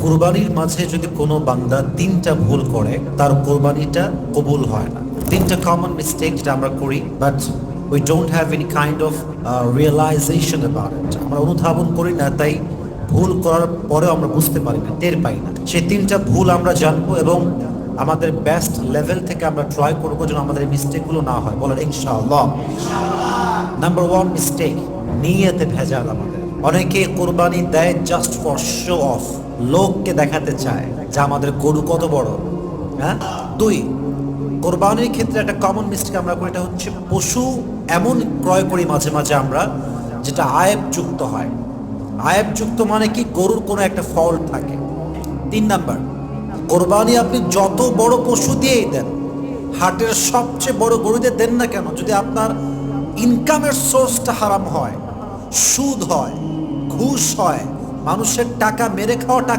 কুরবানির মাঝে যদি কোনো বান্দা তিনটা ভুল করে তার কোরবানিটা কবুল হয় না। তিনটা কমন মিস্টেক যেটা আমরা করি, but we don't have any kind of realization about it. আমরা অনুধাবন করি না, তাই ভুল করার পরেও আমরা বুঝতে পারি না, টের পাই না। সেই তিনটা ভুল আমরা জানবো এবং আমাদের বেস্ট লেভেল থেকে আমরা ট্রাই করবো যেন আমাদের এই মিস্টেকগুলো না হয়। বলেন ইনশাআল্লাহ। নাম্বার ওয়ান মিস্টেক, নিয়তে ভেজাল। আমাদের অনেকে কোরবানি দেয় জাস্ট ফর শো অফ, লোককে দেখাতে চায় যে আমাদের গরু কত বড়। হ্যাঁ। দুই, কোরবানির ক্ষেত্রে একটা কমন মিস্টেক আমরা করি, এটা হচ্ছে পশু এমন ক্রয় করি মাঝে মাঝে আমরা যেটা আয়েবযুক্ত হয়। আয়েবযুক্ত মানে কি, গরুর কোনো একটা ফল্ট থাকে। তিন নাম্বার, কোরবানি আপনি যত বড় পশু দিয়েই দেন, হাটের সবচেয়ে বড় গরু দিয়ে দেন না কেন, যদি আপনার ইনকামের সোর্সটা হারাম হয়, সুদ হয়, ঘুষ হয়, মানুষের টাকা মেরে খাওয়া টাকা